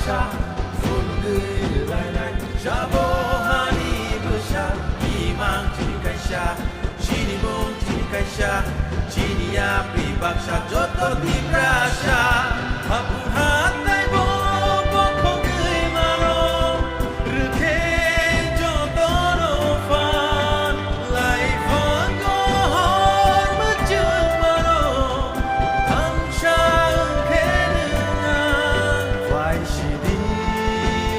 박샤 푸르그 라이라이 샤보하니 부샤 이망 지니카샤 시니봉 지니카샤 지니야 비박샤 조토 디브라샤 하푼 하타이 보보 코그이 마로 르케 조토노 판 라이폰 고홀 무준 마로 감샤 은케느냐 와이시디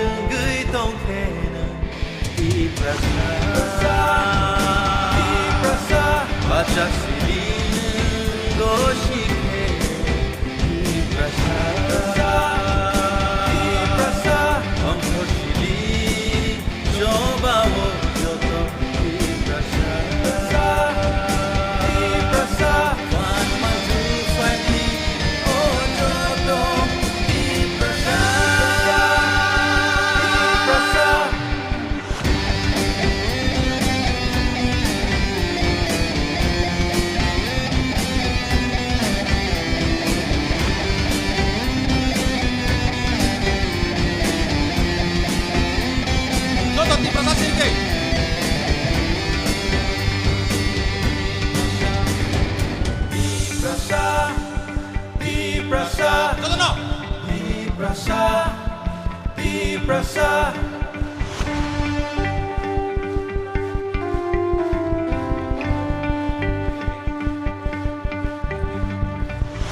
은그이 동케는 디브라샤 바짝 시리는 것이게 디브라샤 엉터시리 좁아오려도 디브라샤 완만 두파니 오저도 디브라샤 Toto di Plaza Sirke. 디브라샤 Toto no. 디브라샤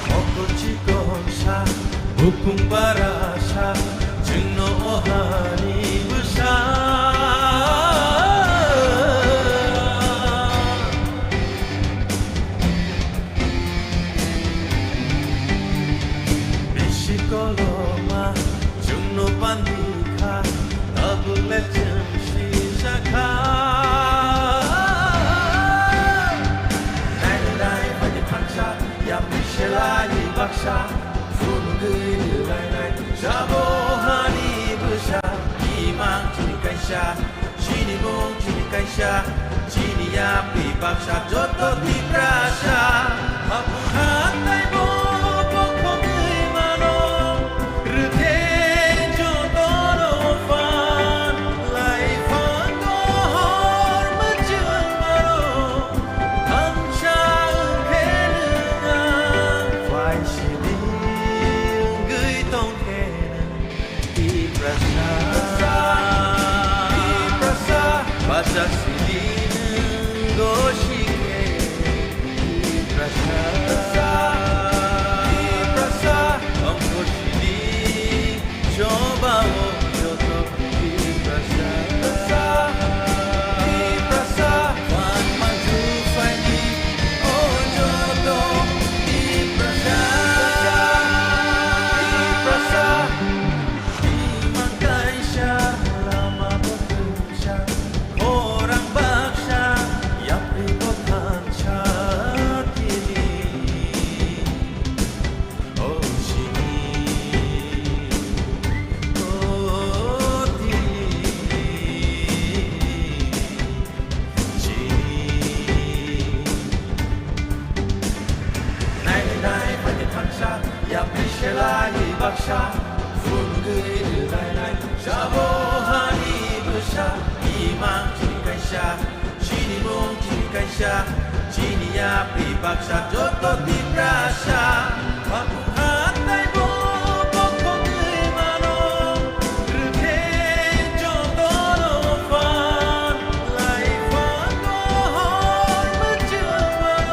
먹고 치고샤 무풍바라샤 증노하니 부샤 미시콜로마 증노반디카 더블레쯤 시작하 나이나이 파니 판차 야미실라이 박샤 푸르그 라이라이 샤보하니 부샤 이망 지니카샤 시니봉 지니카샤 지니야 비박샤 조토 디브라샤 하푼 하타이 보보 코그이 마로 르케 조토노 판 라이폰 고홀 무준 마로 감샤 은케느냐 와이시디 은그이 동케는 디브라샤 바짝 시리는 것이게 디브라샤 엉터시리 좁아오려도 디브라샤 완만 두파니 오저도 디브라샤 이망카이샤 라마보트샤 호랑박샤 야프리보탄샤 디니 오시니 오디니 지니 나이나이 파니 판샤 야프리실라이 박샤 푸르그 라이라이 샤보하니 부샤 이망 지니카샤 시니봉 지니카샤 지니야 비박샤 조토 디브라샤 하푼 하타이 보보 코그이 마로 르케 조토노 판 라이폰 고홀 무준 마로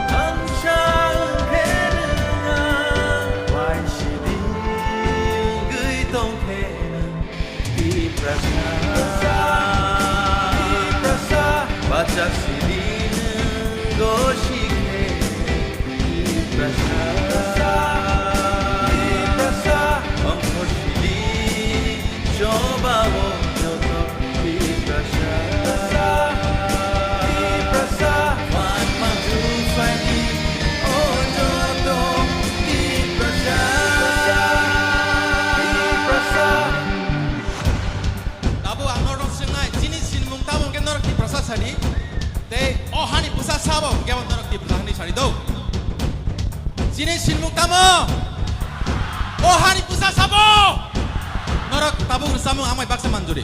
감샤 은케느냐 와이시디 은그이 동케는 디브라샤 바짝 시리는 것이게 디브라샤 엉터시리 좁아오려도 디브라샤 완만 두파니 오저도 디브라샤 Nabu ang norok singai jini sinmung tabung ke norok di Plaza Sani. Te ohani pusat sabo ke norok di Plaza Sani do. Jini sinmung tamo ohani pusat sabo. tabu bersama amai baksa manjuri